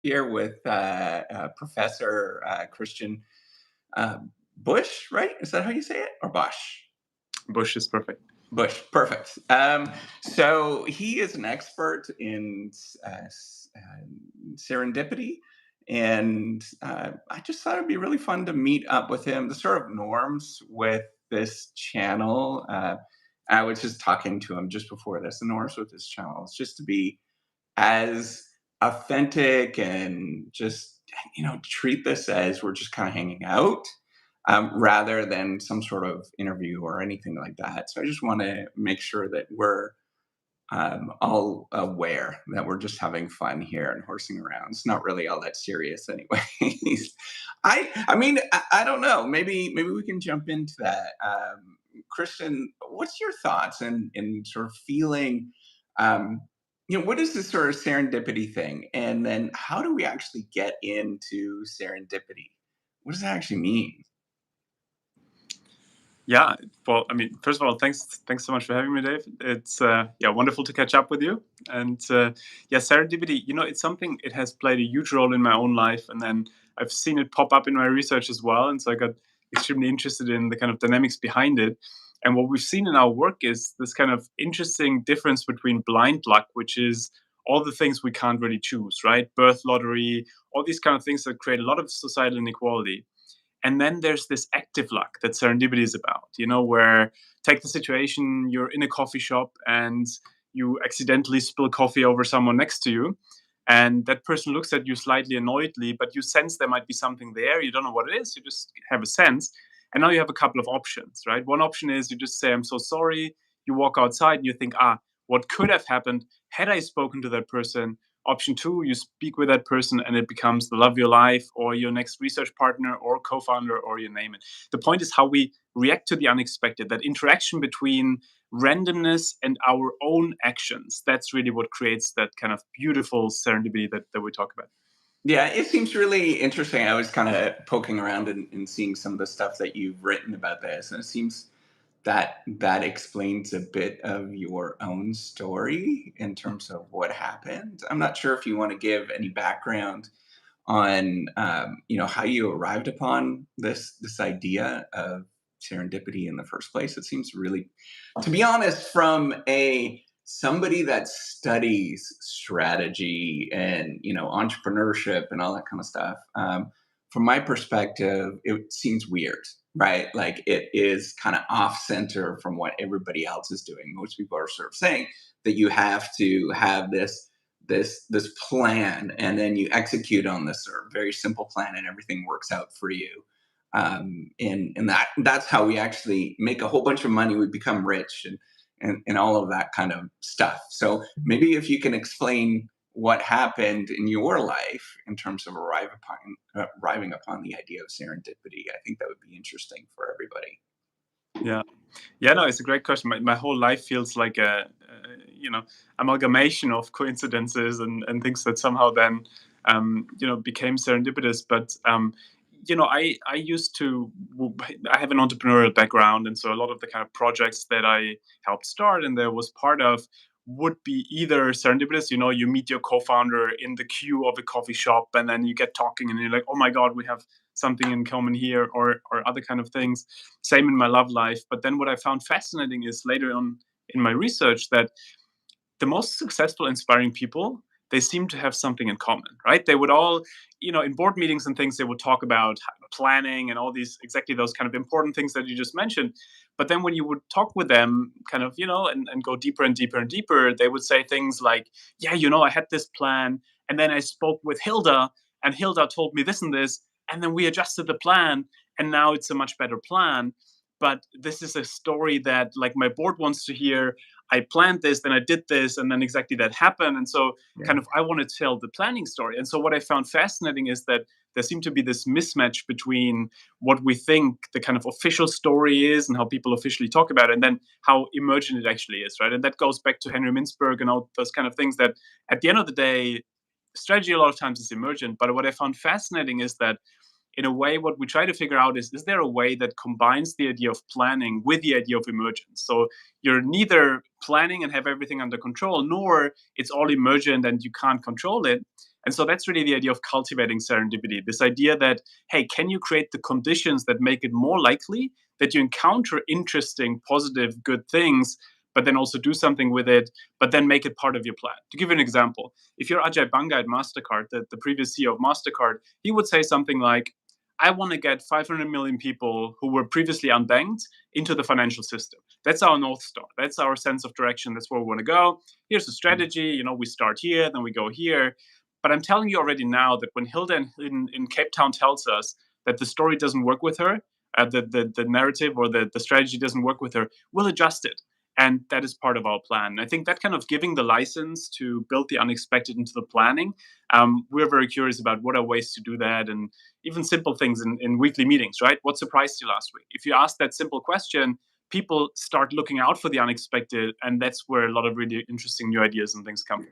Here with Professor Christian uh, Busch, right? Is that how you say it? Or Bosch? Busch is perfect. Bush, perfect. So he is an expert in serendipity, and I just thought it'd be really fun to meet up with him. The sort of norms with this channel. I was just talking to him just before this. The norms with this channel is just to be as authentic and just treat this as we're just kind of hanging out, rather than some sort of interview or anything like that. So I just want to make sure that we're all aware that we're just having fun here and horsing around. It's not really all that serious, anyways. I don't know. Maybe we can jump into that. Christian, what's your thoughts and sort of feeling? Um, what is this sort of serendipity thing, and then how do we actually get into serendipity? What does that actually mean? Yeah, well, I mean, first of all, thanks so much for having me, Dave. It's yeah, wonderful to catch up with you. And yeah, serendipity, it's something, it has played a huge role in my own life, and then I've seen it pop up in my research as well. And so I got extremely interested in the kind of dynamics behind it. And what we've seen in our work is this kind of interesting difference between blind luck, which is all the things we can't really choose, right? Birth lottery, all these kind of things that create a lot of societal inequality. And then there's this active luck that serendipity is about, where, take the situation, you're in a coffee shop and you accidentally spill coffee over someone next to you. And that person looks at you slightly annoyedly, but you sense there might be something there. You don't know what it is. You just have a sense. And now you have a couple of options, right? One option is you just say, I'm so sorry. You walk outside and you think, what could have happened had I spoken to that person? Option two, you speak with that person and it becomes the love of your life or your next research partner or co-founder or you name it. The point is how we react to the unexpected, that interaction between randomness and our own actions. That's really what creates that kind of beautiful serendipity that we talk about. Yeah, it seems really interesting. I was kind of poking around and seeing some of the stuff that you've written about this, and it seems that explains a bit of your own story in terms of what happened. I'm not sure if you want to give any background on how you arrived upon this idea of serendipity in the first place. It seems really, to be honest, from a somebody that studies strategy and entrepreneurship and all that kind of stuff, from my perspective it seems weird, right? Like it is kind of off center from what everybody else is doing. Most people are sort of saying that you have to have this plan, and then you execute on this sort of very simple plan and everything works out for you. And that's how we actually make a whole bunch of money. We become rich and all of that kind of stuff. So maybe if you can explain what happened in your life in terms of arriving upon the idea of serendipity, I think that would be interesting for everybody. Yeah. Yeah, no, it's a great question. My whole life feels like amalgamation of coincidences and things that somehow then, became serendipitous. But, I used to, I have an entrepreneurial background. And so a lot of the kind of projects that I helped start and there was part of would be either serendipitous, you meet your co-founder in the queue of a coffee shop and then you get talking and you're like, oh my God, we have something in common here or other kind of things. Same in my love life. But then what I found fascinating is later on in my research that the most successful, inspiring people, they seem to have something in common, right? They would all, in board meetings and things, they would talk about planning and all these, exactly those kind of important things that you just mentioned. But then when you would talk with them kind of, and go deeper and deeper and deeper, they would say things like, yeah, I had this plan. And then I spoke with Hilda and Hilda told me this and this. And then we adjusted the plan. And now it's a much better plan. But this is a story that like my board wants to hear. I planned this, then I did this, and then exactly that happened. And so, Yeah. kind of, I want to tell the planning story. And so, what I found fascinating is that there seemed to be this mismatch between what we think the kind of official story is and how people officially talk about it, and then how emergent it actually is, right? And that goes back to Henry Mintzberg and all those kind of things that at the end of the day, strategy a lot of times is emergent. But what I found fascinating is that in a way, what we try to figure out is there a way that combines the idea of planning with the idea of emergence? So you're neither planning and have everything under control, nor it's all emergent and you can't control it. And so that's really the idea of cultivating serendipity. This idea that, hey, can you create the conditions that make it more likely that you encounter interesting, positive, good things, but then also do something with it, but then make it part of your plan? To give you an example, if you're Ajay Banga at MasterCard, the previous CEO of MasterCard, he would say something like, I want to get 500 million people who were previously unbanked into the financial system. That's our North Star. That's our sense of direction. That's where we want to go. Here's the strategy. We start here, then we go here. But I'm telling you already now that when Hilda in Cape Town tells us that the story doesn't work with her, the narrative or the strategy doesn't work with her, we'll adjust it. And that is part of our plan. I think that kind of giving the license to build the unexpected into the planning, we're very curious about what are ways to do that. And even simple things in weekly meetings, right? What surprised you last week? If you ask that simple question, people start looking out for the unexpected. And that's where a lot of really interesting new ideas and things come from.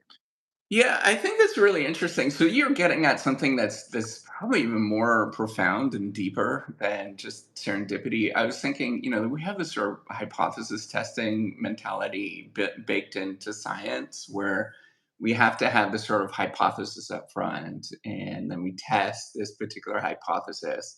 Yeah, I think that's really interesting. So you're getting at something that's probably even more profound and deeper than just serendipity. I was thinking, we have this sort of hypothesis testing mentality baked into science where we have to have this sort of hypothesis up front, and then we test this particular hypothesis.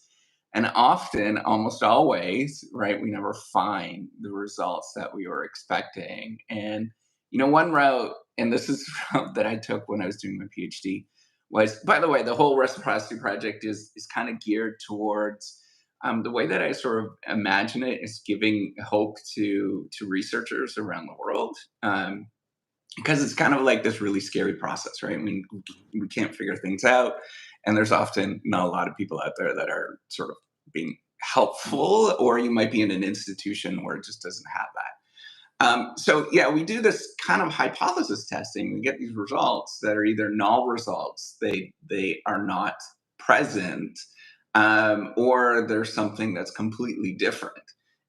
And often, almost always, right, we never find the results that we were expecting. And one route, and this is the route that I took when I was doing my PhD, was, by the way, the whole reciprocity project is kind of geared towards the way that I sort of imagine it is giving hope to researchers around the world. Because it's kind of like this really scary process, right? I mean, we can't figure things out, and there's often not a lot of people out there that are sort of being helpful, or you might be in an institution where it just doesn't have that. So yeah, we do this kind of hypothesis testing. We get these results that are either null results, they are not present, or there's something that's completely different.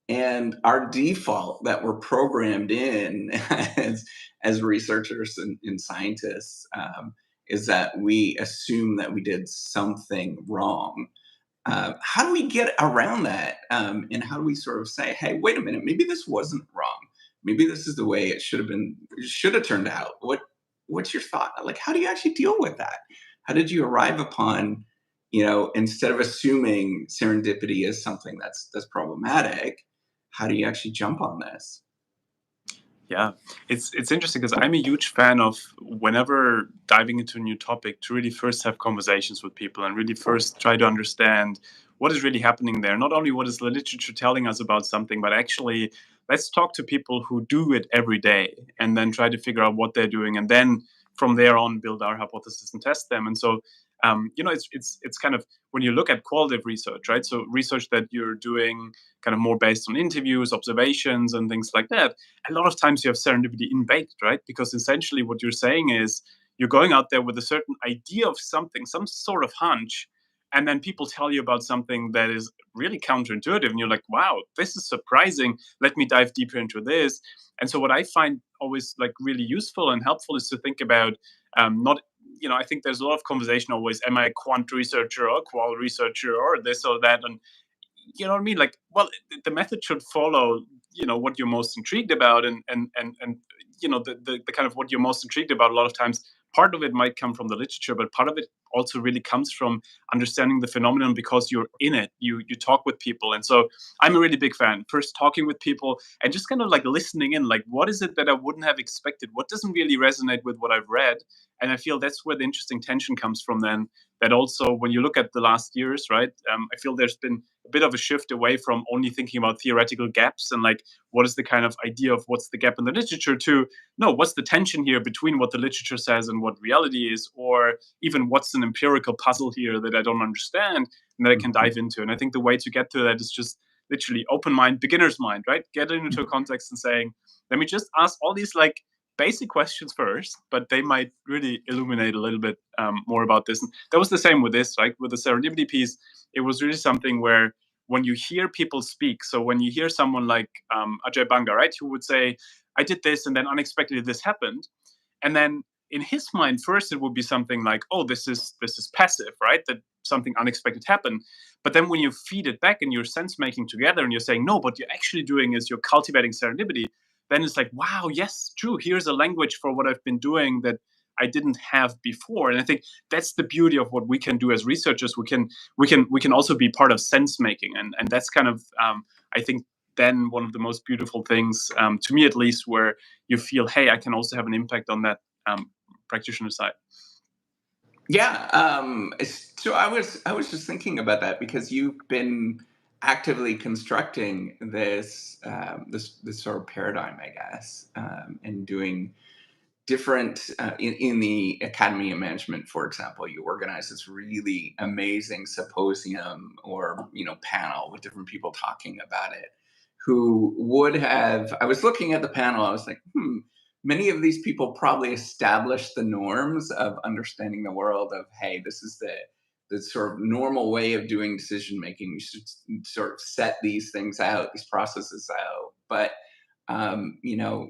And our default that we're programmed in as researchers and scientists, is that we assume that we did something wrong. How do we get around that? And how do we sort of say, hey, wait a minute, maybe this wasn't wrong. Maybe this is the way it should have been, it should have turned out. What's your thought? Like, how do you actually deal with that? How did you arrive upon, instead of assuming serendipity is something that's problematic, how do you actually jump on this? Yeah, it's interesting because I'm a huge fan of whenever diving into a new topic to really first have conversations with people and really first try to understand what is really happening there. Not only what is the literature telling us about something, but actually let's talk to people who do it every day and then try to figure out what they're doing, and then from there on build our hypothesis and test them. And so it's kind of when you look at qualitative research, right? So research that you're doing kind of more based on interviews, observations, and things like that. A lot of times you have serendipity in baked, right? Because essentially what you're saying is you're going out there with a certain idea of something, some sort of hunch, and then people tell you about something that is really counterintuitive, and you're like, wow, this is surprising. Let me dive deeper into this. And so what I find always like really useful and helpful is to think about not I think there's a lot of conversation always, am I a quant researcher or a qual researcher or this or that? And you know what I mean? Like, well, the method should follow, what you're most intrigued about, and the kind of what you're most intrigued about. A lot of times, part of it might come from the literature, but part of it also really comes from understanding the phenomenon because you're in it. You talk with people, and so I'm a really big fan. First, talking with people and just kind of like listening in, like what is it that I wouldn't have expected? What doesn't really resonate with what I've read? And I feel that's where the interesting tension comes from. Then that also, when you look at the last years, right? I feel there's been a bit of a shift away from only thinking about theoretical gaps and like what is the kind of idea of what's the gap in the literature to no, what's the tension here between what the literature says and what reality is, or even what's an empirical puzzle here that I don't understand and that I can dive into. And I think the way to get to that is just literally open mind, beginner's mind, right? Get into a context and saying, let me just ask all these like basic questions first, but they might really illuminate a little bit more about this. And that was the same with this, like with the serendipity piece. It was really something where when you hear people speak, so when you hear someone like Ajay Banga, right, who would say, I did this and then unexpectedly this happened. And then in his mind, first it would be something like, oh, this is passive, right? That something unexpected happened. But then when you feed it back and you're sense making together and you're saying, no, what you're actually doing is you're cultivating serendipity, then it's like, wow, yes, true. Here's a language for what I've been doing that I didn't have before. And I think that's the beauty of what we can do as researchers. We can also be part of sense making, and that's kind of I think then one of the most beautiful things, to me at least, where you feel, hey, I can also have an impact on that practitioner side. Yeah. So I was just thinking about that because you've been actively constructing this sort of paradigm, I guess, and doing different in the Academy of Management, for example. You organize this really amazing symposium or panel with different people talking about it. Who would have? I was looking at the panel. I was like, many of these people probably established the norms of understanding the world of, hey, this is the sort of normal way of doing decision making. We should sort of set these things out, these processes out. But you know,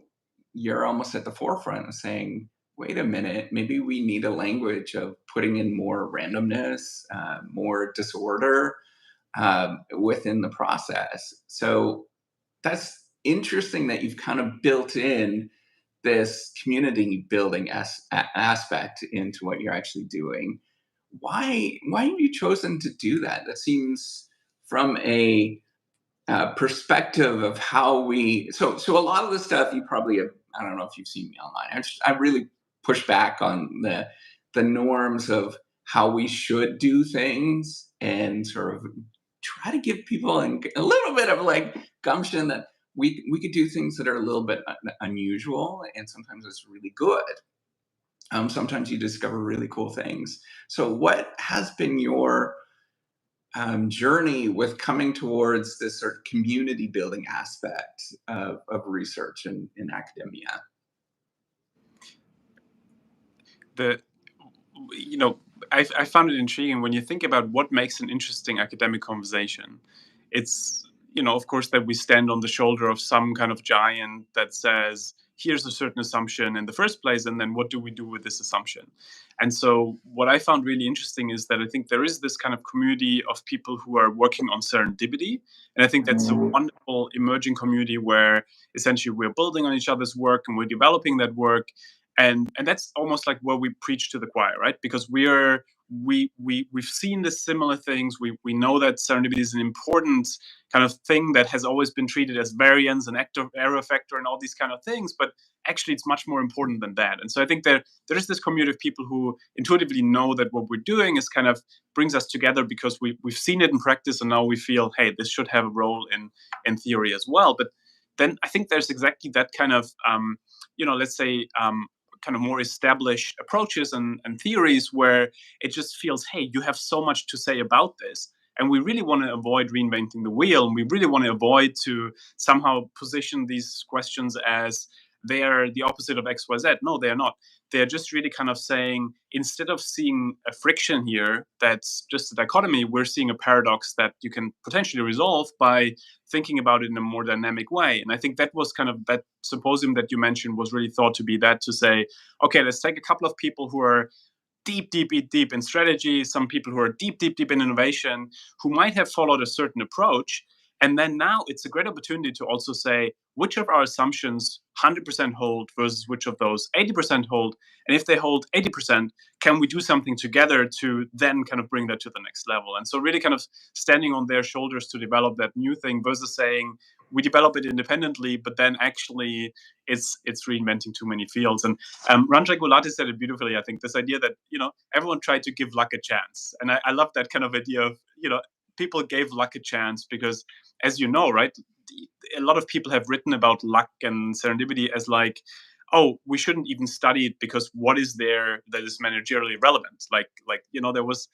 you're almost at the forefront of saying, wait a minute, maybe we need a language of putting in more randomness, more disorder within the process. So that's interesting that you've kind of built in this community building aspect into what you're actually doing. Why have you chosen to do that? That seems from a perspective of how we so a lot of the stuff you probably have. I don't know if you've seen me online. I really push back on the norms of how we should do things and sort of try to give people a little bit of like gumption that we could do things that are a little bit unusual, and sometimes it's really good. Sometimes you discover really cool things. So what has been your journey with coming towards this sort of community building aspect of research in academia? The you know I found it intriguing when you think about what makes an interesting academic conversation. It's, of course, that we stand on the shoulder of some kind of giant that says, here's a certain assumption in the first place, and then what do we do with this assumption? And so what I found really interesting is that I think there is this kind of community of people who are working on serendipity, and I think that's a wonderful emerging community where essentially we're building on each other's work and we're developing that work. And that's almost like where we preach to the choir, right? Because we've seen the similar things. We know that serendipity is an important kind of thing that has always been treated as variance and error factor and all these kind of things, but actually it's much more important than that. And so I think there is this community of people who intuitively know that what we're doing is kind of brings us together because we've seen it in practice, and now we feel, hey, this should have a role in theory as well. But then I think there's exactly that kind of let's say kind of more established approaches and theories where it just feels, hey, you have so much to say about this. And we really want to avoid reinventing the wheel. And we really want to avoid to somehow position these questions as they are the opposite of X, Y, Z. No, they are not. They're just really kind of saying, instead of seeing a friction here that's just a dichotomy, we're seeing a paradox that you can potentially resolve by thinking about it in a more dynamic way. And I think that was kind of that symposium that you mentioned was really thought to be that, to say, okay, let's take a couple of people who are deep, deep, deep, deep in strategy, some people who are deep, deep, deep in innovation, who might have followed a certain approach. And then now it's a great opportunity to also say which of our assumptions 100% hold versus which of those 80% hold. And if they hold 80%, can we do something together to then kind of bring that to the next level? And so really kind of standing on their shoulders to develop that new thing versus saying we develop it independently, but then actually it's reinventing too many fields. And Ranjay Gulati said it beautifully. I think this idea that everyone tried to give luck a chance, and I love that kind of idea of people gave luck a chance because, as you know, right, a lot of people have written about luck and serendipity as like, oh, we shouldn't even study it because what is there that is managerially relevant? Like there was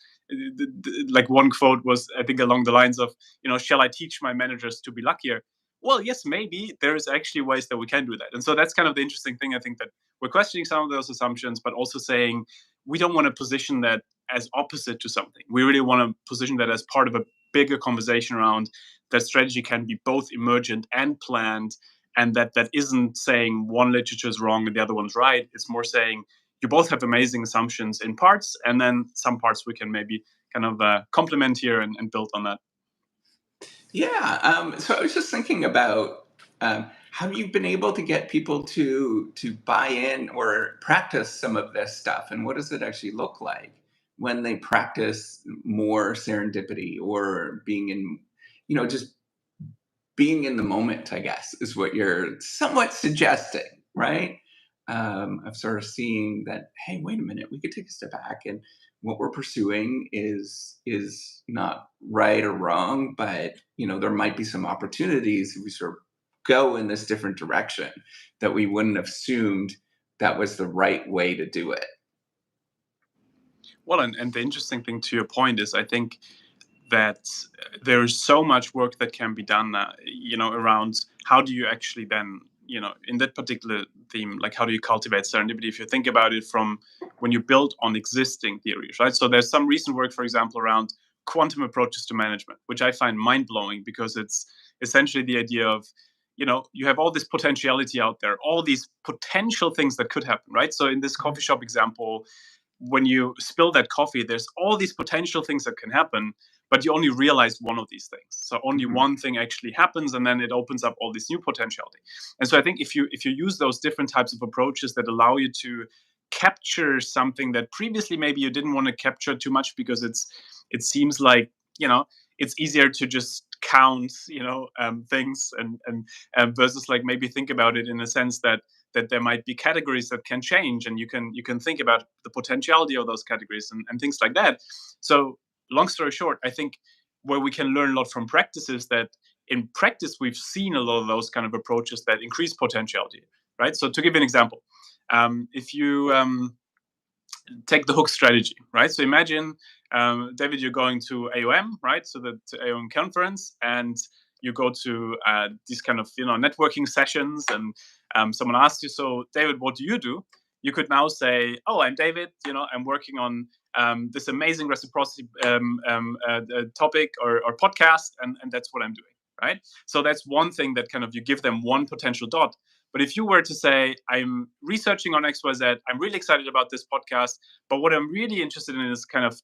like one quote was, I think, along the lines of, shall I teach my managers to be luckier? Well, yes, maybe there is actually ways that we can do that. And so that's kind of the interesting thing. I think that we're questioning some of those assumptions, but also saying we don't want to position that as opposite to something. We really want to position that as part of a bigger conversation around that strategy can be both emergent and planned, and that isn't saying one literature is wrong and the other one's right. It's more saying you both have amazing assumptions in parts, and then some parts we can maybe kind of complement here and build on that. Yeah. So I was just thinking about have you been able to get people to buy in or practice some of this stuff? And what does it actually look like when they practice more serendipity or being in, just being in the moment, I guess, is what you're somewhat suggesting, right? Of sort of seeing that, hey, wait a minute, we could take a step back, and what we're pursuing is not right or wrong, but there might be some opportunities if we sort of go in this different direction that we wouldn't have assumed that was the right way to do it. Well, and the interesting thing to your point is, I think that there is so much work that can be done, around how do you actually then, in that particular theme, like how do you cultivate serendipity? If you think about it from when you build on existing theories, right? So there's some recent work, for example, around quantum approaches to management, which I find mind blowing because it's essentially the idea of, you have all this potentiality out there, all these potential things that could happen, right? So in this coffee shop example, when you spill that coffee, there's all these potential things that can happen, but you only realize one of these things. So only Mhm. one thing actually happens, and then it opens up all this new potentiality. And so I think if you use those different types of approaches that allow you to capture something that previously maybe you didn't want to capture too much because it seems like, it's easier to just count, things, and versus like maybe think about it in a sense that there might be categories that can change, and you can think about the potentiality of those categories, and things like that. So long story short, I think where we can learn a lot from practice is that in practice we've seen a lot of those kind of approaches that increase potentiality, right? So to give you an example, if you take the hook strategy, right? So imagine, David, you're going to AOM, right? So the AOM conference, and you go to these kind of networking sessions, and someone asks you, "So, David, what do you do?" You could now say, "Oh, I'm David. I'm working on this amazing reciprocity topic or podcast, and that's what I'm doing." Right? So that's one thing that kind of you give them one potential dot. But if you were to say, I'm researching on XYZ, I'm really excited about this podcast, but what I'm really interested in is kind of,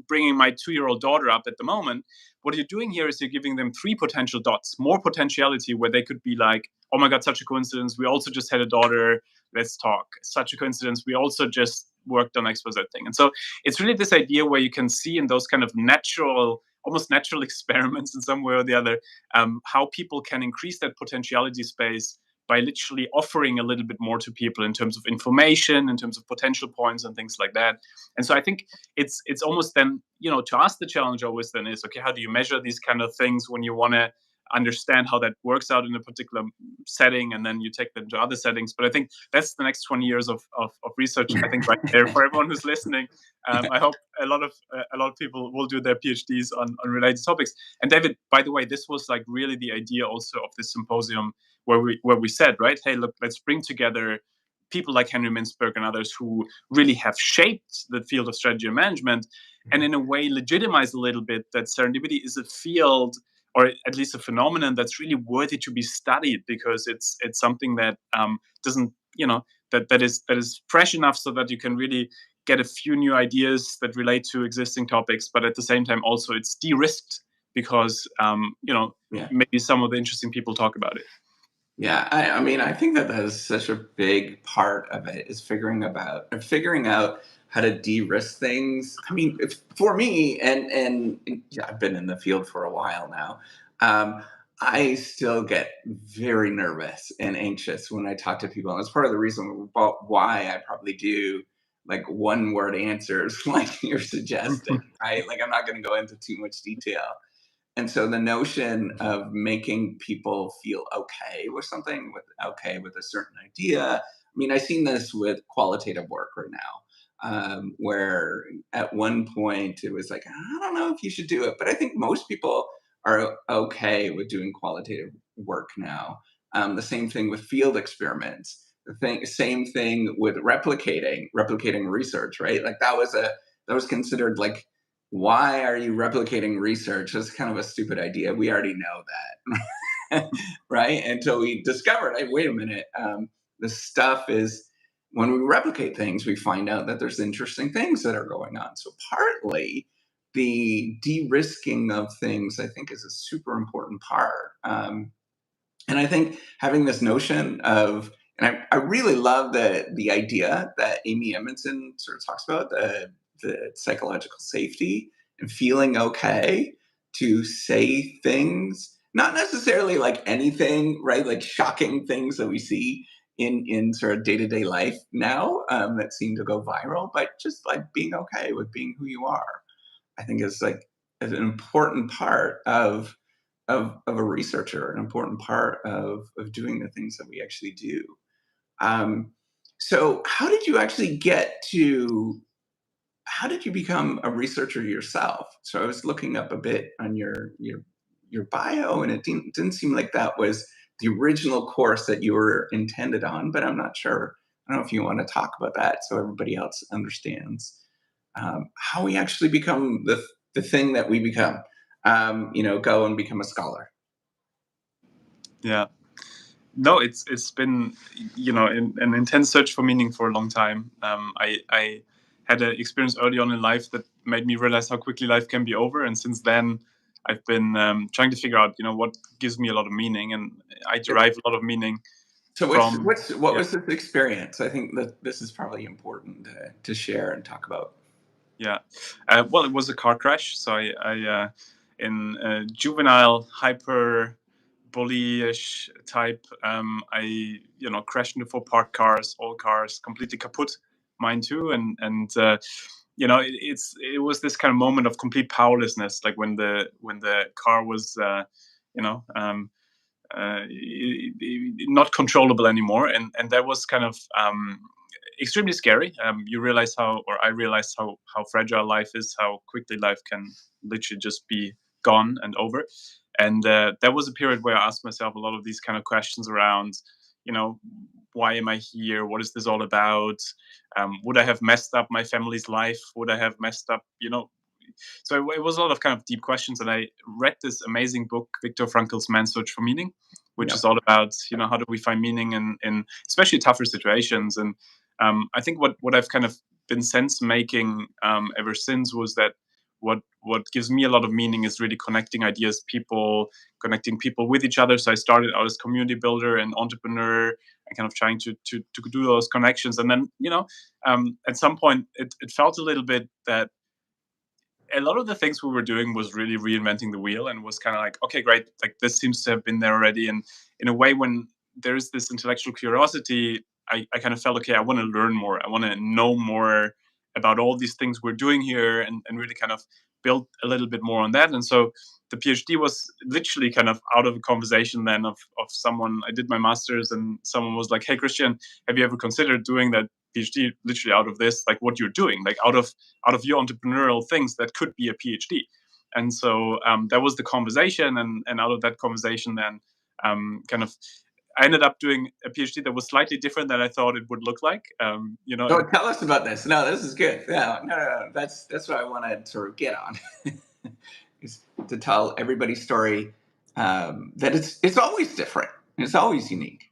bringing my 2-year-old daughter up at the moment. What you're doing here is you're giving them 3 potential dots, more potentiality, where they could be like, oh my God, such a coincidence. We also just had a daughter. Let's talk. Such a coincidence. We also just worked on XYZ thing. And so it's really this idea where you can see in those kind of almost natural experiments in some way or the other, how people can increase that potentiality space by literally offering a little bit more to people in terms of information, in terms of potential points and things like that. And so I think it's almost then, to ask the challenge always then is, okay, how do you measure these kind of things when you want to understand how that works out in a particular setting, and then you take them to other settings. But I think that's the next 20 years of research, I think, right there for everyone who's listening. Yeah. I hope a lot of people will do their PhDs on related topics. And David, by the way, this was like really the idea also of this symposium, where we said, right, hey, look, let's bring together people like Henry Mintzberg and others who really have shaped the field of strategy and management, and in a way legitimize a little bit that serendipity is a field, or at least a phenomenon, that's really worthy to be studied, because it's something that doesn't, that is fresh enough so that you can really get a few new ideas that relate to existing topics, but at the same time also it's de-risked because Yeah. maybe some of the interesting people talk about it. Yeah, I mean, I think that is such a big part of it is figuring out how to de-risk things. I mean, for me, and yeah, I've been in the field for a while now. I still get very nervous and anxious when I talk to people, and that's part of the reason why I probably do like one word answers, like you're suggesting, right? Like I'm not going to go into too much detail. And so the notion of making people feel okay with something, okay with a certain idea. I mean, I've seen this with qualitative work right now, where at one point it was like, I don't know if you should do it, but I think most people are okay with doing qualitative work now. The same thing with field experiments. Same thing with replicating research, right? Like that was considered like, why are you replicating research? That's kind of a stupid idea. We already know that, right? Until we discovered, hey, wait a minute, the stuff is when we replicate things, we find out that there's interesting things that are going on. So partly the de-risking of things, I think, is a super important part. And I think having this notion of, and I really love the idea that Amy Edmondson sort of talks about, the psychological safety and feeling okay to say things, not necessarily like anything, right? Like shocking things that we see in sort of day-to-day life now, that seem to go viral, but just like being okay with being who you are, I think is an important part of a researcher, an important part of doing the things that we actually do. Um, so how did you actually get to how did you become a researcher yourself? So I was looking up a bit on your bio, and it didn't seem like that was the original course that you were intended on, but I'm not sure. I don't know if you want to talk about that so everybody else understands how we actually become the thing that we become. Go and become a scholar. Yeah. No, it's been an intense search for meaning for a long time. I had an experience early on in life that made me realize how quickly life can be over, and since then I've been trying to figure out what gives me a lot of meaning, and I derive a lot of meaning So from. what Yeah. was this experience? I think that this is probably important to share and talk about. Yeah. Well, it was a car crash. So I in juvenile hyper bullyish type, I crashed into four parked cars, all cars completely kaput, mine too, it was this kind of moment of complete powerlessness, like when the car was you know um, not controllable anymore, and that was kind of extremely scary. You realize or I realized how fragile life is, how quickly life can literally just be gone and over. And that was a period where I asked myself a lot of these kind of questions around, you know, why am I here? What is this all about? Would I have messed up my family's life? Would I have messed up, So it was a lot of kind of deep questions. And I read this amazing book, Viktor Frankl's Man's Search for Meaning, which Yeah. is all about, how do we find meaning in especially tougher situations. And I think what I've kind of been sense making ever since was that what gives me a lot of meaning is really connecting ideas, connecting people with each other. So I started out as community builder and entrepreneur, and kind of trying to do those connections. And then, at some point, it felt a little bit that a lot of the things we were doing was really reinventing the wheel, and was kind of like, okay, great, like this seems to have been there already. And in a way, when there's this intellectual curiosity, I kind of felt, okay, I want to learn more, I want to know more about all these things we're doing here, and really kind of build a little bit more on that. And so the PhD was literally kind of out of a conversation then of someone. I did my master's, and someone was like, hey Christian, have you ever considered doing that PhD literally out of this, like what you're doing, like out of your entrepreneurial things that could be a PhD. And so that was the conversation, and out of that conversation, then kind of I ended up doing a PhD that was slightly different than I thought it would look like. Oh, tell us about this. No, this is good. No. That's what I want to sort of get on, is to tell everybody's story. That it's always different. It's always unique.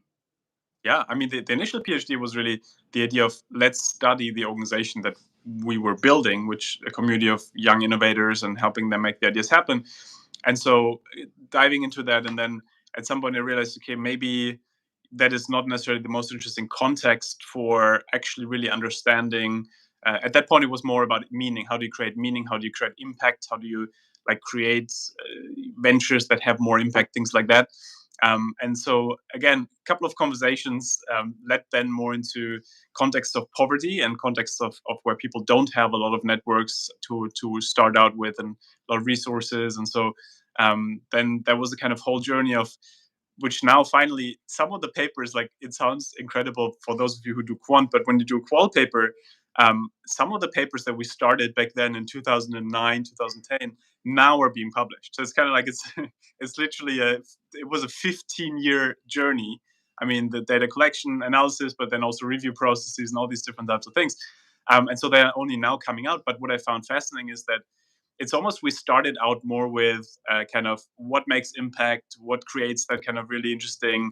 Yeah, I mean, the initial PhD was really the idea of, let's study the organization that we were building, which a community of young innovators, and helping them make the ideas happen. And so diving into that, and then at some point I realized, okay, maybe that is not necessarily the most interesting context for actually really understanding. At that point, it was more about meaning. How do you create meaning? How do you create impact? How do you like create ventures that have more impact? Things like that. And so again, a couple of conversations led then more into context of poverty, and context of where people don't have a lot of networks to start out with, and a lot of resources. And so then there was a kind of whole journey of, which now finally, some of the papers, like, it sounds incredible for those of you who do quant, but when you do a qual paper, some of the papers that we started back then in 2009, 2010, now are being published. So it's kind of like, it's literally it was a 15-year journey. I mean, the data collection, analysis, but then also review processes and all these different types of things. And so they're only now coming out. But what I found fascinating is that it's almost, we started out more with kind of what makes impact, what creates that kind of really interesting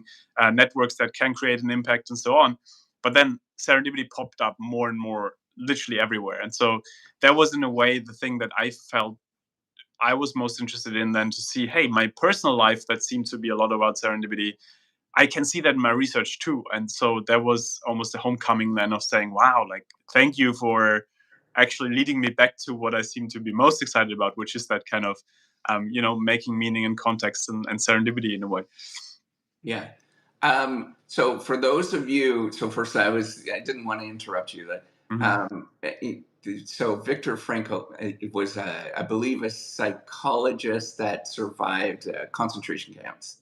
networks that can create an impact, and so on. But then serendipity popped up more and more, literally everywhere. And so that was, in a way, the thing that I felt I was most interested in then to see, hey, my personal life that seemed to be a lot about serendipity, I can see that in my research too. And so there was almost a homecoming then of saying, wow, like, thank you for actually leading me back to what I seem to be most excited about, which is that kind of, making meaning and context and serendipity in a way. Yeah. So for those of you, so first I didn't want to interrupt you. That Mm-hmm. so Viktor Frankl was, I believe, a psychologist that survived concentration camps.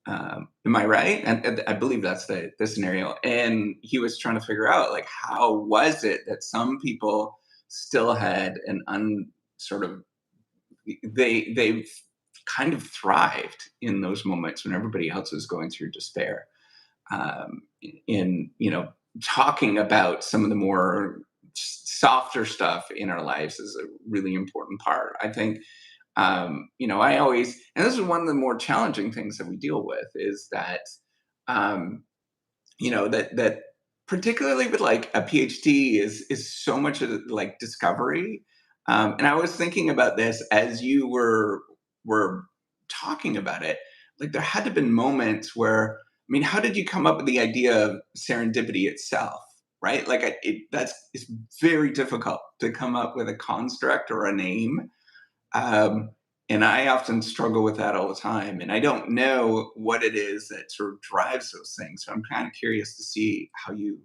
Am I right? And I believe that's the scenario. And he was trying to figure out, like, how was it that some people still had an sort of they've kind of thrived in those moments when everybody else is going through despair. In talking about some of the more softer stuff in our lives is a really important part. I think I always, and this is one of the more challenging things that we deal with, is that um, that particularly with like a PhD is so much of like discovery. And I was thinking about this as you were talking about it. Like there had to have been moments where, I mean, how did you come up with the idea of serendipity itself? Right? Like it's very difficult to come up with a construct or a name. Um, and I often struggle with that all the time. And I don't know what it is that sort of drives those things. So I'm kind of curious to see how you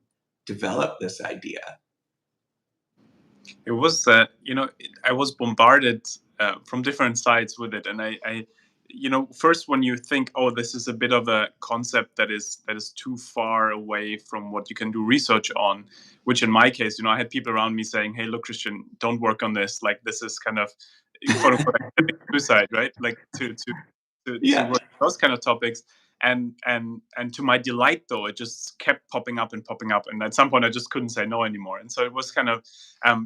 develop this idea. It was, I was bombarded from different sides with it, and first when you think, oh, this is a bit of a concept that is too far away from what you can do research on, which in my case, I had people around me saying, hey, look, Christian, don't work on this. Like this is kind of quote unquote academic suicide, right? Like to Yeah. work those kind of topics. And to my delight, though, it just kept popping up and popping up, and at some point I just couldn't say no anymore. And so it was kind of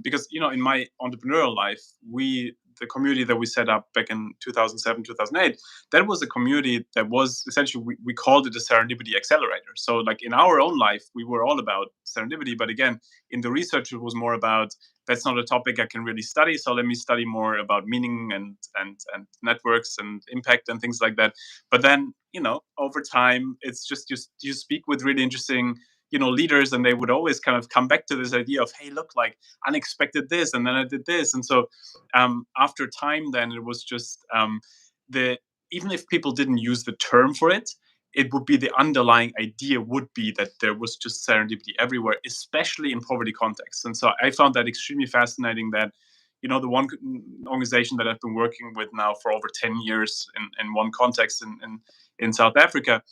because in my entrepreneurial life, the community that we set up back in 2007 2008, that was a community that was essentially, we called it a serendipity accelerator. So like in our own life we were all about serendipity, but again, in the research it was more about, that's not a topic I can really study, so let me study more about meaning and networks and impact and things like that. But then over time, it's just you speak with really interesting leaders, and they would always kind of come back to this idea of, hey, look, like unexpected this, and then I did this. And so after time, then it was just the even if people didn't use the term for it, it would be the underlying idea would be that there was just serendipity everywhere, especially in poverty contexts. And so I found that extremely fascinating, that the one organization that I've been working with now for over 10 years in one context in South Africa,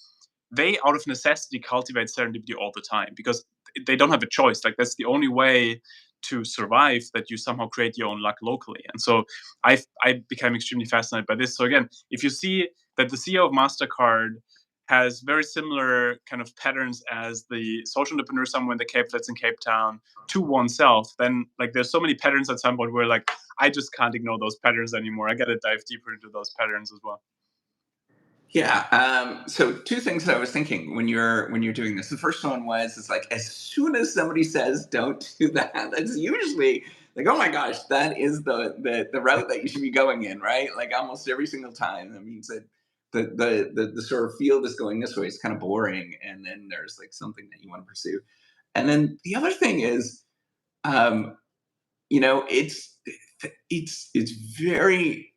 they out of necessity cultivate serendipity all the time, because they don't have a choice. Like that's the only way to survive, that you somehow create your own luck locally. And so I became extremely fascinated by this. So again, if you see that the CEO of MasterCard has very similar kind of patterns as the social entrepreneur somewhere in the Cape that's in Cape Town to oneself, then like there's so many patterns at some point where like I just can't ignore those patterns anymore. I got to dive deeper into those patterns as well. Yeah. So two things that I was thinking when you're doing this. The first one was, it's like as soon as somebody says don't do that, that's usually like, oh my gosh, that is the route that you should be going in, right? Like almost every single time. That means that the sort of field is going this way. It's kind of boring, and then there's like something that you want to pursue. And then the other thing is, um, it's very,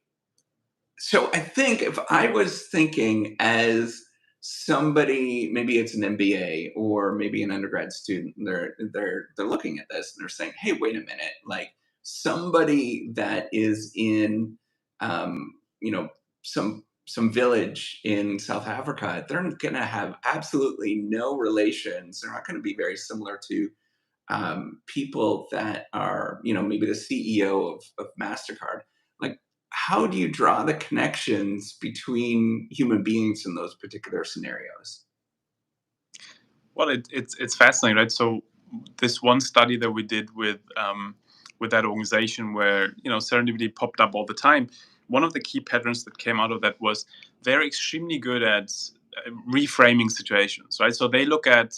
so I think if I was thinking as somebody, maybe it's an MBA or maybe an undergrad student, they're looking at this and they're saying, "Hey, wait a minute! Like somebody that is in, um, you know, some village in South Africa, they're going to have absolutely no relations. They're not going to be very similar to people that are, maybe the CEO of MasterCard. Like, how do you draw the connections between human beings in those particular scenarios? Well, it's fascinating, right? So this one study that we did with that organization, where serendipity popped up all the time. One of the key patterns that came out of that was they're extremely good at reframing situations, right? So they look at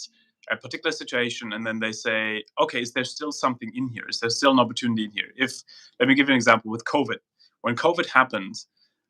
a particular situation and then they say, okay, is there still something in here? Is there still an opportunity in here? If Let me give you an example with COVID. when COVID happened,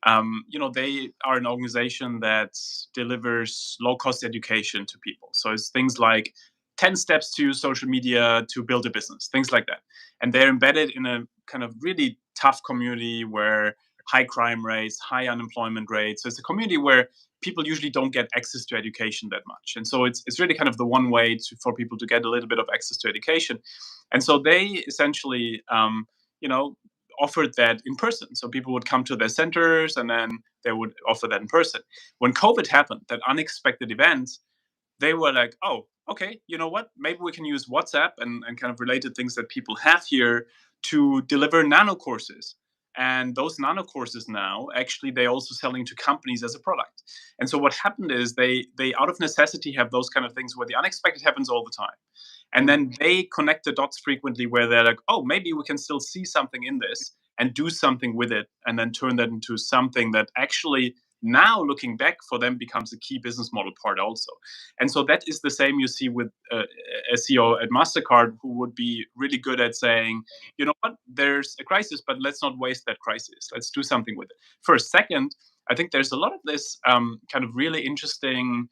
they are an organization that delivers low cost education to people. So it's things like 10 steps to use social media to build a business, things like that. And they're embedded in a kind of really tough community where high crime rates, high unemployment rates. So it's a community where people usually don't get access to education that much. And so it's really kind of the one way for people to get a little bit of access to education. And so they essentially, you know, offered that in person. So people would come to their centers and then they would offer that in person. When COVID happened, that unexpected event, they were like, oh, okay, you know what? Maybe we can use WhatsApp and kind of related things that people have here to deliver nano courses. And those nano courses now, actually, they also selling to companies as a product. And so what happened is they out of necessity have those kind of things where the unexpected happens all the time. And then they connect the dots frequently where they're like, oh, maybe we can still see something in this and do something with it and then turn that into something that actually now looking back for them becomes a key business model part also. And so that is the same you see with a CEO at MasterCard who would be really good at saying, you know what, there's a crisis, but let's not waste that crisis. Let's do something with it. First. Second, I think there's a lot of this kind of really interesting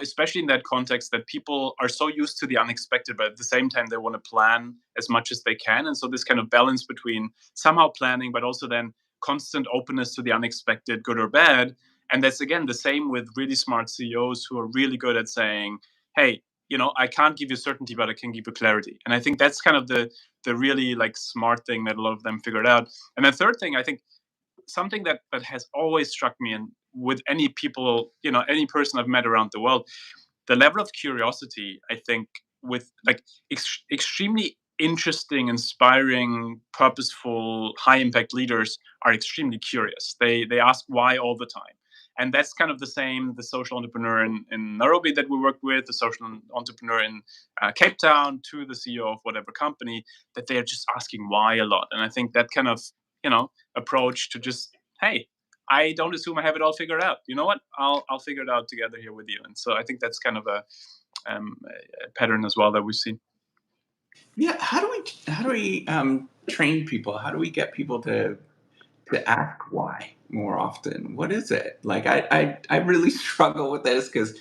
especially in that context that people are so used to the unexpected, but at the same time, they want to plan as much as they can. And so this kind of balance between somehow planning, but also then constant openness to the unexpected, good or bad. And that's, again, the same with really smart CEOs who are really good at saying, hey, I can't give you certainty, but I can give you clarity. And I think that's kind of the really like smart thing that a lot of them figured out. And the third thing, I think, something that has always struck me, and with any people, any person I've met around the world, the level of curiosity, I think, with like extremely interesting, inspiring, purposeful, high impact leaders are extremely curious. They ask why all the time. And that's kind of the same, the social entrepreneur in Nairobi that we worked with, the social entrepreneur in Cape Town, to the CEO of whatever company, that they're just asking why a lot. And I think that kind of, approach to just, hey, I don't assume I have it all figured out. You know what? I'll figure it out together here with you. And so I think that's kind of a pattern as well that we've seen. Yeah, how do we train people? How do we get people to ask why more often? What is it? Like I really struggle with this because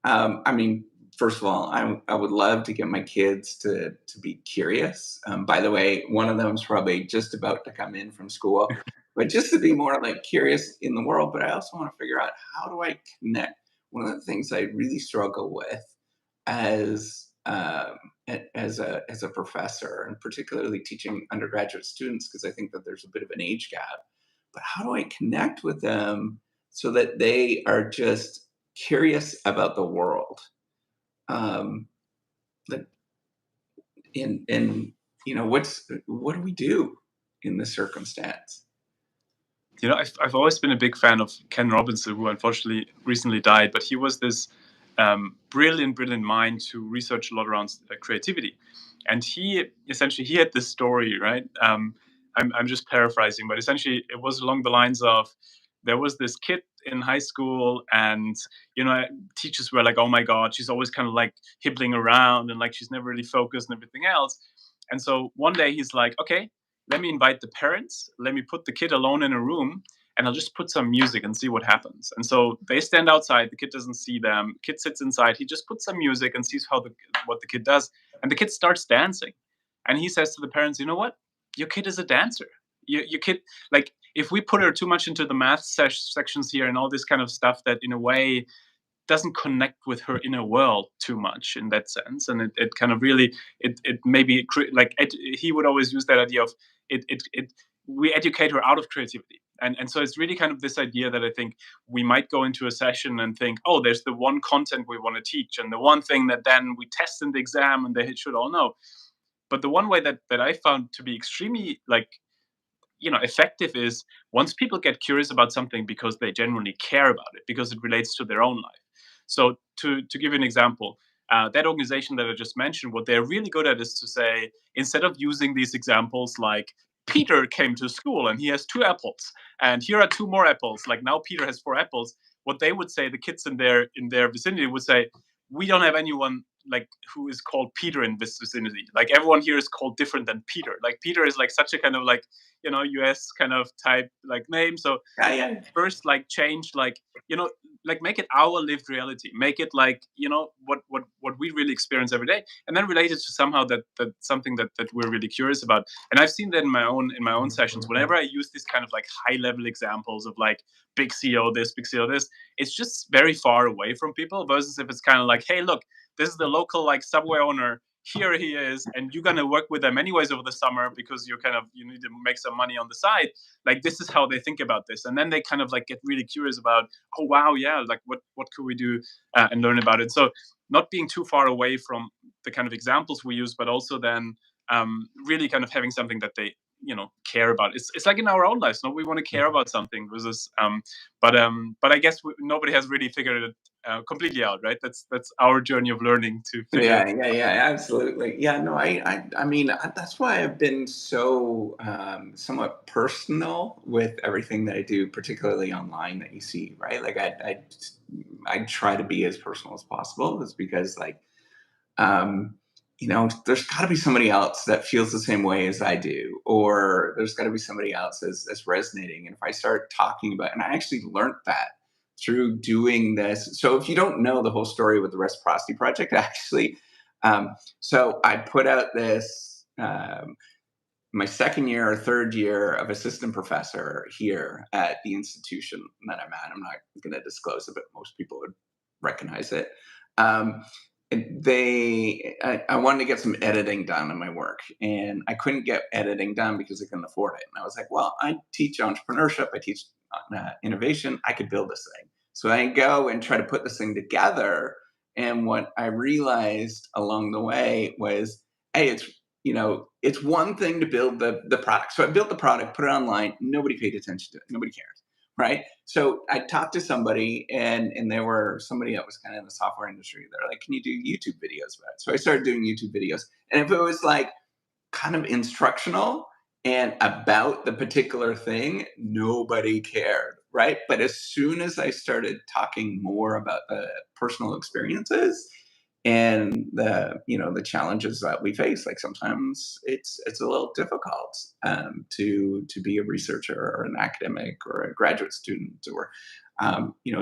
I mean, first of all, I would love to get my kids to be curious. By the way, one of them is probably just about to come in from school, but just to be more like curious in the world. But I also want to figure out, how do I connect? One of the things I really struggle with as as a professor, and particularly teaching undergraduate students, because I think that there's a bit of an age gap. But how do I connect with them so that they are just curious about the world? Um, that and what do we do in this circumstance? I've always been a big fan of Ken Robinson, who unfortunately recently died, but he was this brilliant mind to research a lot around creativity. And he had this story, right? I'm just paraphrasing, but essentially it was along the lines of, there was this kid in high school, and teachers were like, oh my god, she's always kind of like hibbling around and like she's never really focused and everything else. And so one day he's like, okay, let me invite the parents, let me put the kid alone in a room, and I'll just put some music and see what happens. And so they stand outside, the kid doesn't see them, kid sits inside, he just puts some music and sees what the kid does, and the kid starts dancing. And he says to the parents, you know what, your kid is a dancer. Your kid, like, if we put her too much into the math sections here and all this kind of stuff that in a way doesn't connect with her inner world too much in that sense, and it kind of really, it maybe he would always use that idea of it we educate her out of creativity. And so it's really kind of this idea that I think we might go into a session and think, oh, there's the one content we want to teach and the one thing that then we test in the exam and they should all know. But the one way that I found to be extremely effective is, once people get curious about something because they genuinely care about it, because it relates to their own life. So to give you an example, that organization that I just mentioned, what they're really good at is to say, instead of using these examples like, Peter came to school and he has 2 apples, and here are 2 more apples, like now Peter has 4 apples, what they would say, the kids in their vicinity would say, we don't have anyone like who is called Peter in this vicinity. Like everyone here is called different than Peter. Like Peter is like such a kind of like, US kind of type like name. So Yeah, yeah, first like change, like, like make it our lived reality, make it like, what we really experience every day, and then relate it to somehow that something that we're really curious about. And I've seen that in my own sessions, whenever I use these kind of like high level examples of like big CEO this, big CEO this, it's just very far away from people, versus if it's kind of like, hey, look, this is the local like subway owner, here he is, and you're gonna work with them anyways over the summer because you need to make some money on the side. Like this is how they think about this, and then they kind of like get really curious about, oh wow, yeah, like what could we do, and learn about it. So not being too far away from the kind of examples we use, but also then really kind of having something that they care about. It's like in our own lives, no, we want to care about something versus but I guess nobody has really figured it completely out, right? That's our journey of learning to figure it. yeah, yeah, yeah, absolutely. Yeah, no, I mean, that's why I've been so somewhat personal with everything that I do, particularly online that you see, right? Like I try to be as personal as possible, is because like um, there's got to be somebody else that feels the same way as I do, or there's got to be somebody else that's resonating. And if I start talking about, and I actually learned that through doing this. So if you don't know the whole story with the Reciprocity Project, actually, so I put out this. My second year or third year of assistant professor here at the institution that I'm at. I'm not going to disclose it, but most people would recognize it. Um, I wanted to get some editing done in my work, and I couldn't get editing done because I couldn't afford it. And I was like, well, I teach entrepreneurship, I teach innovation, I could build this thing. So I go and try to put this thing together. And what I realized along the way was, hey, it's one thing to build the product. So I built the product, put it online. Nobody paid attention to it. Nobody cares, right? So I talked to somebody, and there were somebody that was kind of in the software industry. They're like, "Can you do YouTube videos about it?" So I started doing YouTube videos, and if it was like kind of instructional and about the particular thing, nobody cared, right? But as soon as I started talking more about the personal experiences and the challenges that we face, like sometimes it's a little difficult to be a researcher or an academic or a graduate student, or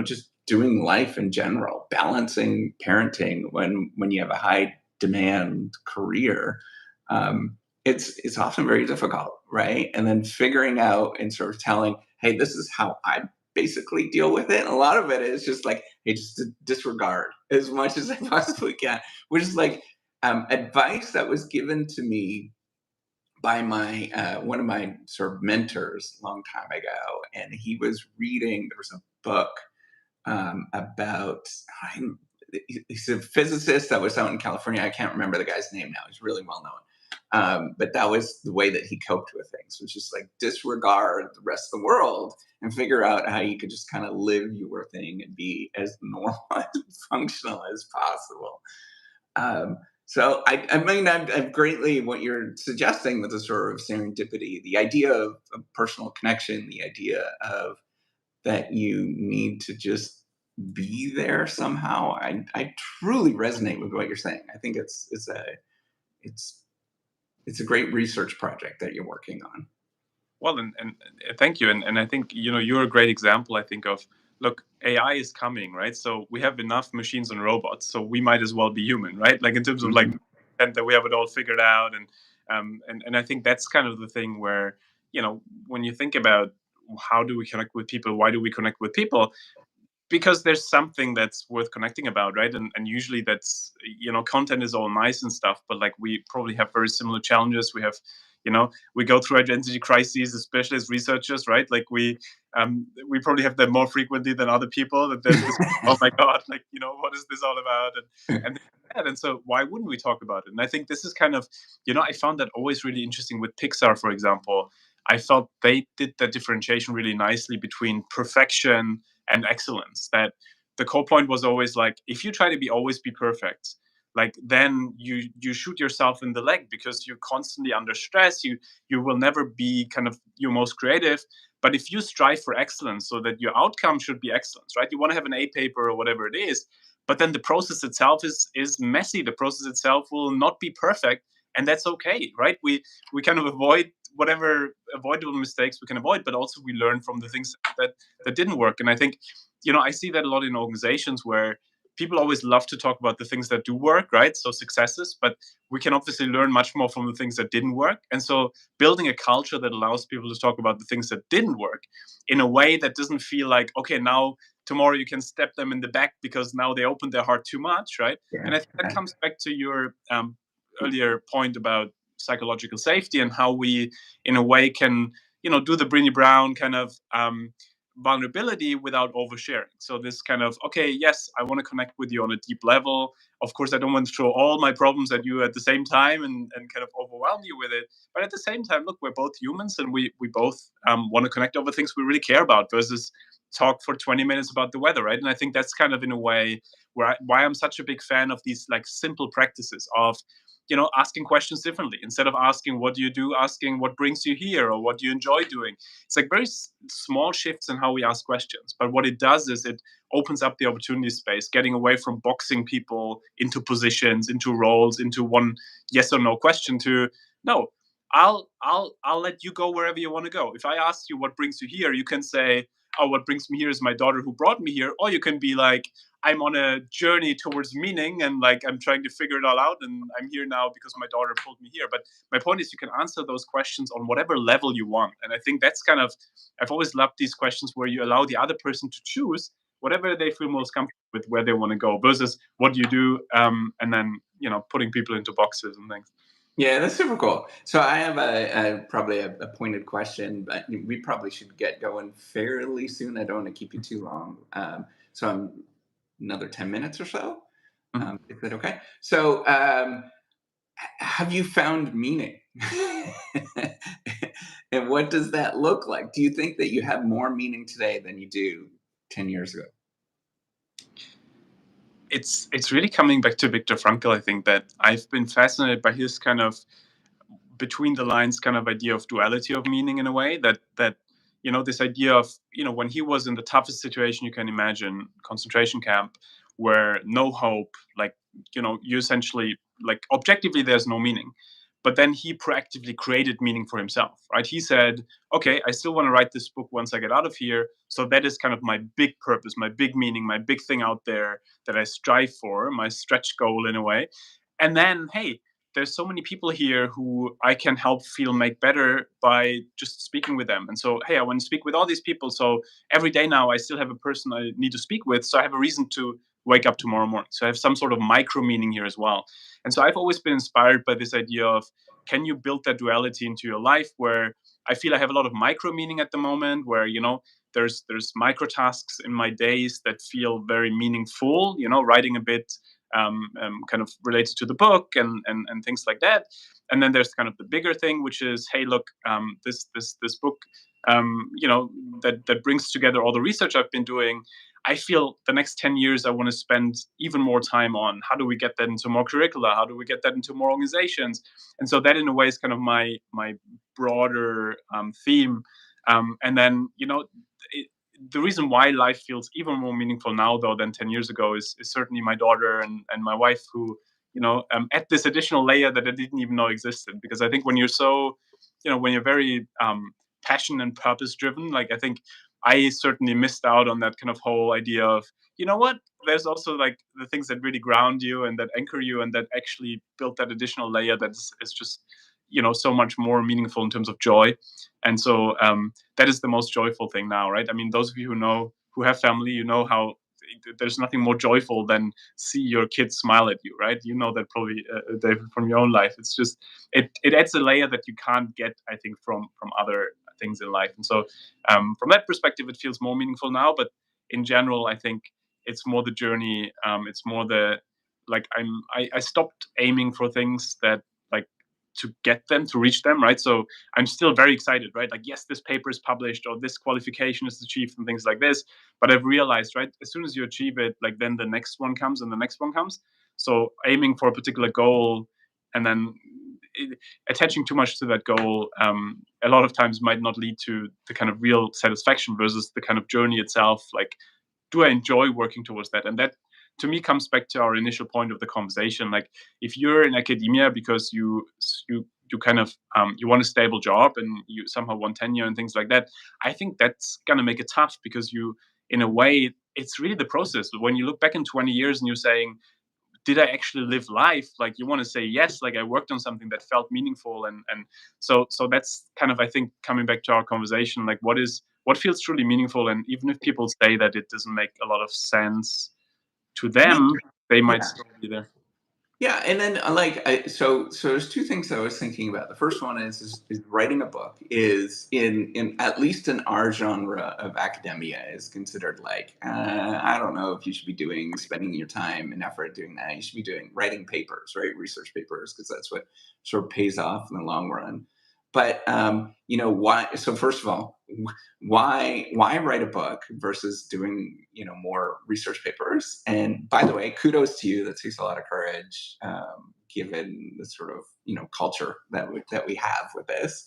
just doing life in general, balancing parenting when you have a high demand career. um, it's often very difficult, right? And then figuring out and sort of telling, hey, this is how I basically deal with it. And a lot of it is just like, hey, just disregard as much as I possibly can, which is like advice that was given to me by my one of my sort of mentors a long time ago. And he was reading, there was a book about, he's a physicist that was out in California. I can't remember the guy's name now. He's really well known. But that was the way that he coped with things, was just like disregard the rest of the world and figure out how you could just kind of live your thing and be as normal and functional as possible. So I mean, I'm greatly what you're suggesting with the sort of serendipity, the idea of personal connection, the idea of that you need to just be there somehow. I truly resonate with what you're saying. I think it's it's a great research project that you're working on. Well, and thank you, and I think you're a great example. I think of, look, AI is coming, right? So we have enough machines and robots, so we might as well be human, right? Like in terms of like, Mhm. and that we have it all figured out, and I think that's kind of the thing where when you think about how do we connect with people, why do we connect with people? Because there's something that's worth connecting about, right? And usually that's, content is all nice and stuff, but like we probably have very similar challenges. We have, we go through identity crises, especially as researchers, right? Like we probably have them more frequently than other people, that there's this, oh my god, like what is this all about? And so why wouldn't we talk about it? And I think this is kind of, I found that always really interesting with Pixar, for example. I felt they did that differentiation really nicely between perfection and excellence. That the core point was always like, if you try to always be perfect, like then you shoot yourself in the leg because you're constantly under stress. You will never be kind of your most creative. But if you strive for excellence, so that your outcome should be excellence, right? You want to have an A paper or whatever it is, but then the process itself is messy. The process itself will not be perfect, and that's okay, right? We kind of avoid whatever avoidable mistakes we can avoid, but also we learn from the things that didn't work. And I think, I see that a lot in organizations where people always love to talk about the things that do work, right? So successes, but we can obviously learn much more from the things that didn't work. And so building a culture that allows people to talk about the things that didn't work in a way that doesn't feel like, okay, now tomorrow you can step them in the back because now they opened their heart too much, right? Yeah. And I think that comes back to your earlier point about psychological safety and how we, in a way, can do the Brené Brown kind of vulnerability without oversharing. So this kind of, okay, yes, I want to connect with you on a deep level. Of course, I don't want to throw all my problems at you at the same time and kind of overwhelm you with it. But at the same time, look, we're both humans, and we both want to connect over things we really care about versus talk for 20 minutes about the weather, right? And I think that's kind of, in a way, why I'm such a big fan of these like simple practices of asking questions differently. Instead of asking what do you do, asking what brings you here or what do you enjoy doing. It's like very small shifts in how we ask questions, but what it does is it opens up the opportunity space, getting away from boxing people into positions, into roles, into one yes or no question to no. I'll let you go wherever you want to go. If I ask you what brings you here, you can say, oh, what brings me here is my daughter who brought me here. Or you can be like, I'm on a journey towards meaning, and like I'm trying to figure it all out, and I'm here now because my daughter pulled me here. But my point is, you can answer those questions on whatever level you want. And I think that's kind of, I've always loved these questions where you allow the other person to choose whatever they feel most comfortable with, where they want to go, versus what you do, and then putting people into boxes and things. Yeah, that's super cool. So I have probably a pointed question, but we probably should get going fairly soon. I don't want to keep you too long. So I'm another 10 minutes or so. Mhm. Is that okay? So have you found meaning? And what does that look like? Do you think that you have more meaning today than you do 10 years ago? It's really coming back to Viktor Frankl. I think that I've been fascinated by his kind of between the lines kind of idea of duality of meaning, in a way that this idea of when he was in the toughest situation you can imagine, concentration camp, where no hope, like you essentially, like, objectively there's no meaning, but then he proactively created meaning for himself, right? He said, okay, I still want to write this book once I get out of here, so that is kind of my big purpose, my big meaning, my big thing out there that I strive for, my stretch goal, in a way. And then, hey, there's so many people here who I can help feel make better by just speaking with them. And so, hey, I want to speak with all these people. So every day now I still have a person I need to speak with. So I have a reason to wake up tomorrow morning. So I have some sort of micro meaning here as well. And so I've always been inspired by this idea of, can you build that duality into your life, where I feel I have a lot of micro meaning at the moment, where, there's micro tasks in my days that feel very meaningful, writing a bit, kind of related to the book and things like that. And then there's kind of the bigger thing, which is, hey, look, this book, that brings together all the research I've been doing. I feel the next 10 years I want to spend even more time on how do we get that into more curricula, how do we get that into more organizations. And so that, in a way, is kind of my broader theme. And then, the reason why life feels even more meaningful now, though, than 10 years ago is certainly my daughter and my wife, who, add this additional layer that I didn't even know existed. Because I think when you're so, when you're very passion and purpose driven, like, I think I certainly missed out on that kind of whole idea of, what? There's also like the things that really ground you and that anchor you and that actually build that additional layer that is just, so much more meaningful in terms of joy. And so that is the most joyful thing now, right? I mean, those of you who have family, how there's nothing more joyful than see your kids smile at you, right? You know that probably, David, from your own life. It's just, it adds a layer that you can't get, I think, from other things in life. And so from that perspective, it feels more meaningful now. But in general, I think it's more the journey. It's more the, like, I stopped aiming for things that, like, to get them, to reach them, right? So I'm still very excited, right? Like, yes, this paper is published or this qualification is achieved and things like this. But I've realized, right, as soon as you achieve it, like, then the next one comes and the next one comes. So aiming for a particular goal and then attaching too much to that goal, a lot of times might not lead to the kind of real satisfaction versus the kind of journey itself. Like, do I enjoy working towards that? And that, to me, comes back to our initial point of the conversation. Like, if you're in academia because you kind of you want a stable job and you somehow want tenure and things like that, I think that's gonna make it tough, because you, in a way, it's really the process. When you look back in 20 years and you're saying, did I actually live life? Like, you want to say yes, like I worked on something that felt meaningful, and so that's kind of, I think, coming back to our conversation, like what feels truly meaningful. And even if people say that it doesn't make a lot of sense to Yeah. them, they might Yeah. still be there. Yeah, and then so there's two things I was thinking about. The first one is writing a book is in at least in our genre of academia is considered like I don't know if you should be spending your time and effort doing that. You should be doing writing papers, right? Research papers, because that's what sort of pays off in the long run. But why? So first of all, why write a book versus doing more research papers? And by the way, kudos to you. That takes a lot of courage, given the sort of culture that we have with this.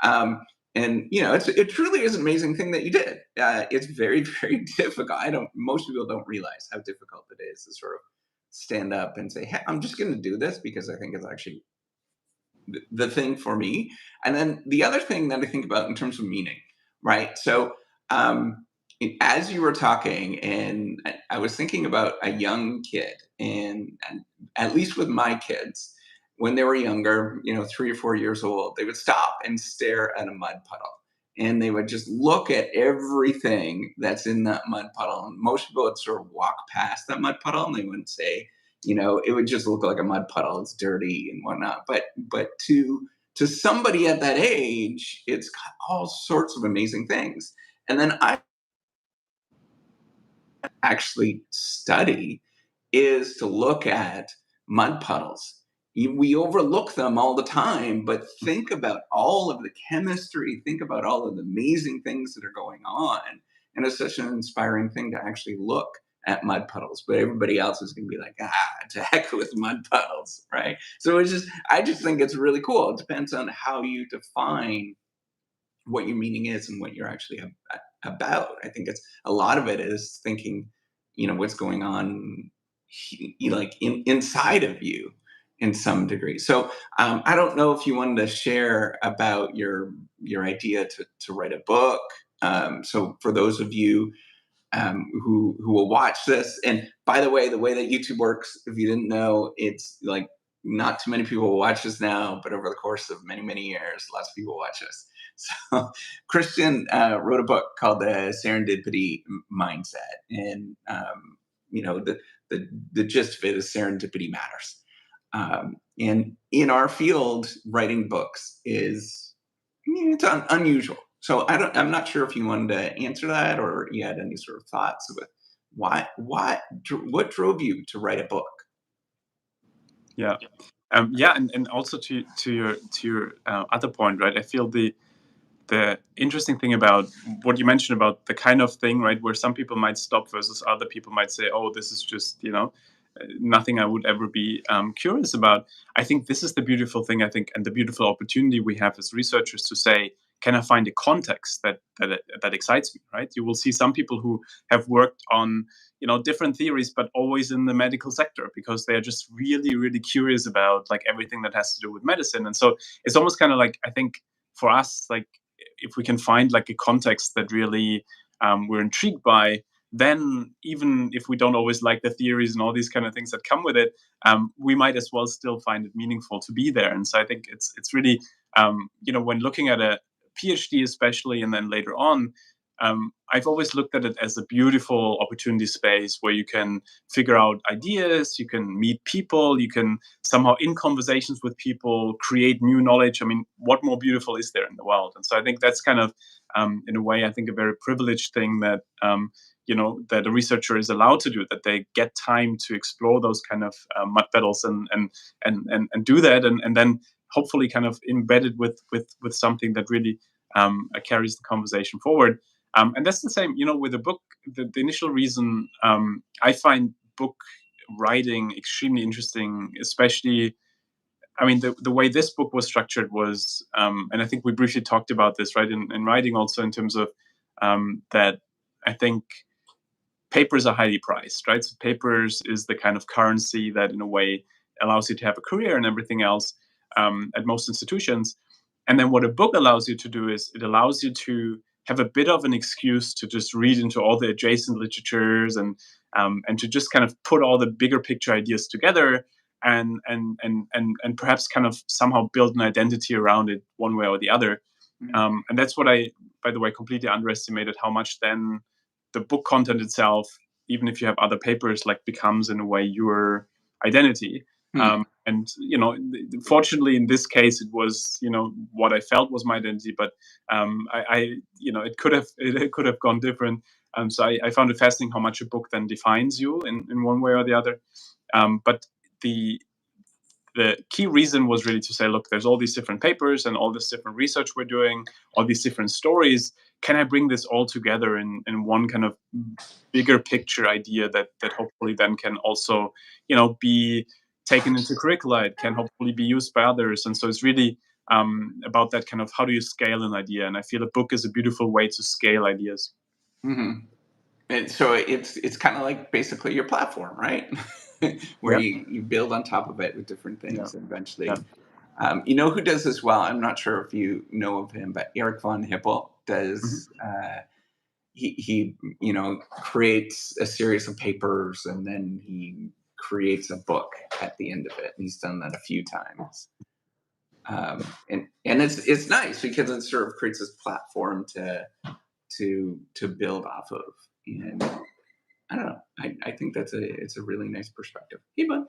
And it truly is an amazing thing that you did. It's very very difficult. I don't Most people don't realize how difficult it is to sort of stand up and say, hey, I'm just going to do this because I think it's actually the thing for me. And then the other thing that I think about in terms of meaning, right? So, as you were talking, and I was thinking about a young kid, and at least with my kids, when they were younger, 3 or 4 years old, they would stop and stare at a mud puddle. And they would just look at everything that's in that mud puddle. And most people would sort of walk past that mud puddle and they wouldn't say, it would just look like a mud puddle. It's dirty and whatnot. But to somebody at that age, it's got all sorts of amazing things. And then I actually study is to look at mud puddles. We overlook them all the time, but think about all of the chemistry, think about all of the amazing things that are going on. And it's such an inspiring thing to actually look at mud puddles, but everybody else is going to be like, to heck with mud puddles, right? So I just think it's really cool. It depends on how you define what your meaning is and what you're actually about. I think it's a lot of it is thinking, what's going on, like inside of you, in some degree. So I don't know if you wanted to share about your idea to write a book. So for those of you who will watch this. And by the way that YouTube works, if you didn't know, it's like not too many people will watch this now, but over the course of many, many years, lots of people watch this. So Christian wrote a book called The Serendipity Mindset. And, the gist of it is serendipity matters. And in our field, writing books is it's unusual. So I'm not sure if you wanted to answer that or you had any sort of thoughts with what drove you to write a book? Yeah. Yeah, and also to your other point, right? I feel the interesting thing about what you mentioned about the kind of thing, right, where some people might stop versus other people might say, oh, this is just, nothing I would ever be curious about. I think this is the beautiful thing, I think, and the beautiful opportunity we have as researchers to say, can I find a context that excites me, right? You will see some people who have worked on, different theories, but always in the medical sector, because they are just really, really curious about like everything that has to do with medicine. And so it's almost kind of like, I think, for us, like, if we can find like a context that really we're intrigued by, then even if we don't always like the theories and all these kind of things that come with it, we might as well still find it meaningful to be there. And so I think it's really, when looking at a PhD especially, and then later on, I've always looked at it as a beautiful opportunity space where you can figure out ideas, you can meet people, you can somehow, in conversations with people, create new knowledge. I mean, what more beautiful is there in the world? And so I think that's kind of, in a way, I think a very privileged thing that, that a researcher is allowed to do, that they get time to explore those kind of mud battles and do that, and then hopefully kind of embedded with something that really carries the conversation forward. And that's the same, with the book. The initial reason I find book writing extremely interesting, especially, I mean, the way this book was structured was, and I think we briefly talked about this, right, in writing also, in terms of that I think papers are highly priced, right? So papers is the kind of currency that in a way allows you to have a career and everything else at most institutions. And then what a book allows you to do is it allows you to have a bit of an excuse to just read into all the adjacent literatures and to just kind of put all the bigger picture ideas together and perhaps kind of somehow build an identity around it one way or the other. And that's what I, by the way, completely underestimated, how much then the book content itself, even if you have other papers, like becomes in a way your identity. And fortunately in this case, it was what I felt was my identity, but it could have gone different. So I found it fascinating how much a book then defines you in one way or the other. But the key reason was really to say, look, there's all these different papers and all this different research we're doing, all these different stories. Can I bring this all together in one kind of bigger picture idea that hopefully then can also, be taken into curricula? It can hopefully be used by others. And so it's really about that kind of, how do you scale an idea? And I feel a book is a beautiful way to scale ideas. Mm-hmm. And so it's kind of like basically your platform, right? Where you build on top of it with different things and eventually. Yeah. You know who does this well? I'm not sure if you know of him, but Eric von Hippel does. He creates a series of papers and then he creates a book at the end of it. And he's done that a few times. And it's nice because it sort of creates this platform to build off of. And I don't know. I think it's a really nice perspective. Hey, bud.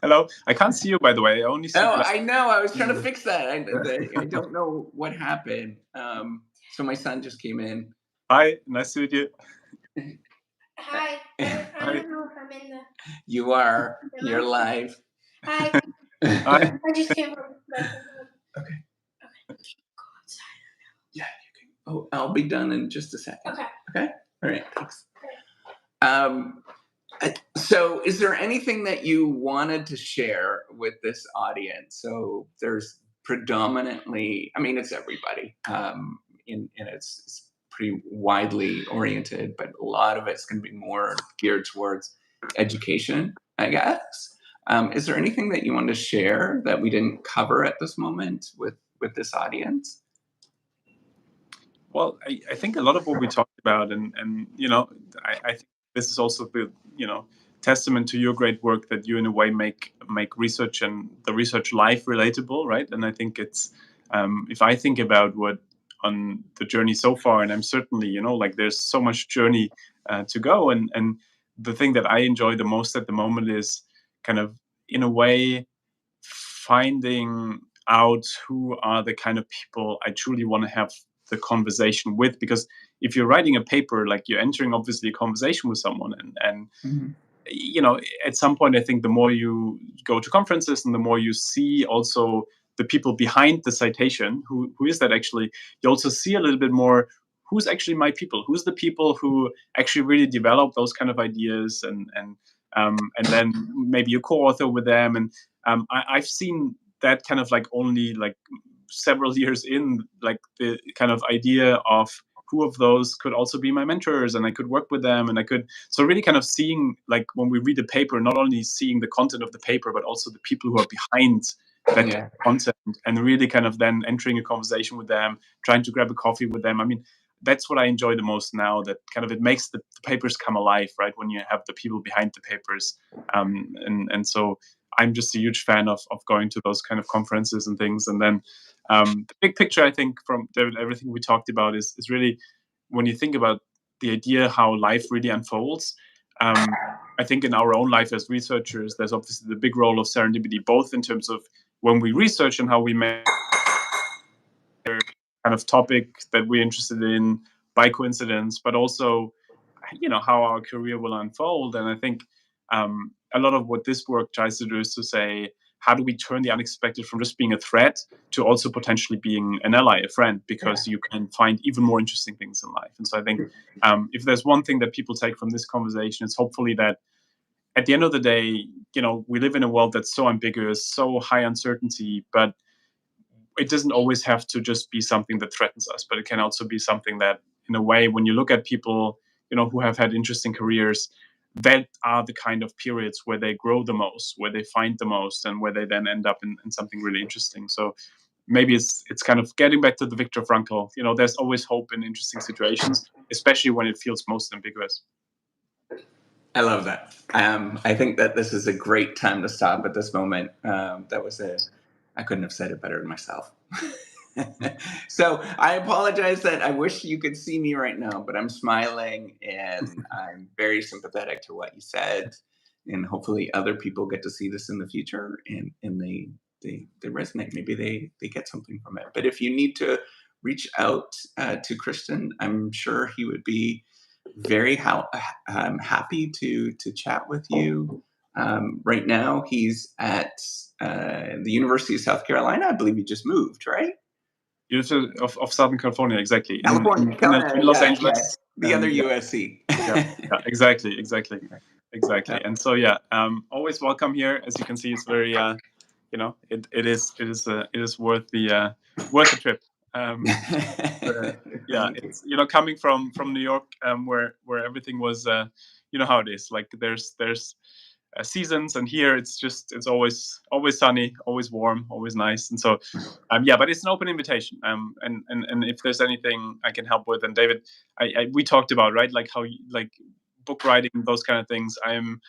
Hello. I can't see you, by the way. I only see. Oh, I know. I was trying to fix that. I don't know what happened. So my son just came in. Hi. Nice to meet you. Hi. I don't know if I'm in the. You are. You're live. Hi. Hi. I just came from. Okay. Go outside. Yeah, you can. Oh, I'll be done in just a second. Okay. Okay. All right. Thanks. So is there anything that you wanted to share with this audience? So there's predominantly, I mean, it's everybody, and it's pretty widely oriented, but a lot of it's going to be more geared towards education, I guess. Is there anything that you want to share that we didn't cover at this moment with this audience? Well, I think a lot of what we talked about, and I think this is also the testament to your great work, that you in a way make research and the research life relatable, right? And I think it's if I think about what on the journey so far, and I'm certainly there's so much journey to go, and the thing that I enjoy the most at the moment is kind of in a way finding out who are the kind of people I truly want to have the conversation with, because if you're writing a paper, like you're entering obviously a conversation with someone, and at some point I think the more you go to conferences and the more you see also the people behind the citation, who is that actually, you also see a little bit more who's actually my people, who's the people who actually really develop those kind of ideas, and then maybe you co-author with them, and I've seen that kind of like only like several years in, like the kind of idea of who of those could also be my mentors, and I could work with them, and I could, so really kind of seeing, like when we read a paper, not only seeing the content of the paper, but also the people who are behind that content, and really kind of then entering a conversation with them, trying to grab a coffee with them. I mean, that's what I enjoy the most now, that kind of it makes the papers come alive, right? When you have the people behind the papers. And so I'm just a huge fan of going to those kind of conferences and things. And then the big picture, I think, from everything we talked about is really, when you think about the idea how life really unfolds, I think in our own life as researchers, there's obviously the big role of serendipity, both in terms of when we research and how we make kind of topic that we're interested in by coincidence, but also, how our career will unfold. And I think a lot of what this work tries to do is to say, how do we turn the unexpected from just being a threat to also potentially being an ally, a friend, because you can find even more interesting things in life. And so I think if there's one thing that people take from this conversation, it's hopefully that at the end of the day, we live in a world that's so ambiguous, so high uncertainty, but it doesn't always have to just be something that threatens us, but it can also be something that, in a way, when you look at people, who have had interesting careers, that are the kind of periods where they grow the most, where they find the most, and where they then end up in something really interesting. So maybe it's kind of getting back to the Viktor Frankl. There's always hope in interesting situations, especially when it feels most ambiguous. I love that. I think that this is a great time to stop at this moment. I couldn't have said it better myself. So I apologize that I wish you could see me right now, but I'm smiling and I'm very sympathetic to what you said. And hopefully other people get to see this in the future and they resonate. Maybe they get something from it. But if you need to reach out to Christian, I'm sure he would be very happy to chat with you. Right now, he's at the University of South Carolina. I believe he just moved, right? University of Southern California, exactly. California, in Los Angeles. The other USC. Exactly. And so, always welcome here. As you can see, it's very, it is worth the trip. It's coming from New York, where everything was, how it is. Like there's seasons, and here it's always sunny, always warm, always nice. And so but it's an open invitation, and if there's anything I can help with, and David, we talked about, right, like how book writing, those kind of things. I'm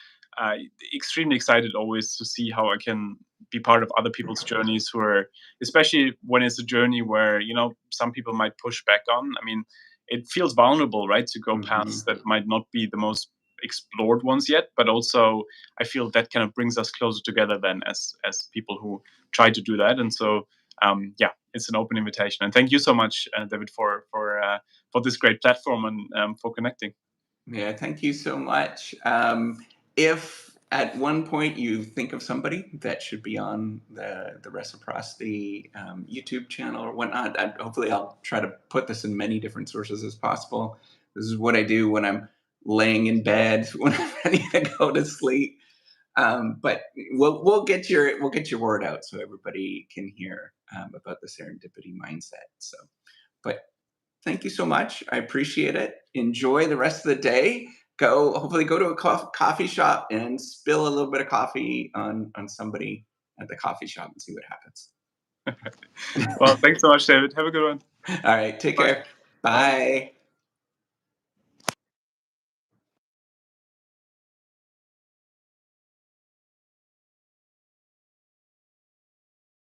extremely excited always to see how I can be part of other people's journeys, who are, especially when it's a journey where some people might push back on. I mean, it feels vulnerable, right, to go paths that might not be the most explored ones yet, but also I feel that kind of brings us closer together then as people who try to do that. And so it's an open invitation, and thank you so much, David, for this great platform and for connecting. Yeah, thank you so much. If at one point you think of somebody that should be on the Reciprocity YouTube channel or whatnot, hopefully I'll try to put this in many different sources as possible. This is what I do when I'm laying in bed, when I'm ready to go to sleep. But we'll get your word out so everybody can hear about the serendipity mindset. So, but thank you so much. I appreciate it. Enjoy the rest of the day. Hopefully go to a coffee shop and spill a little bit of coffee on somebody at the coffee shop and see what happens. Well, thanks so much, David. Have a good one. All right. Take care. Bye.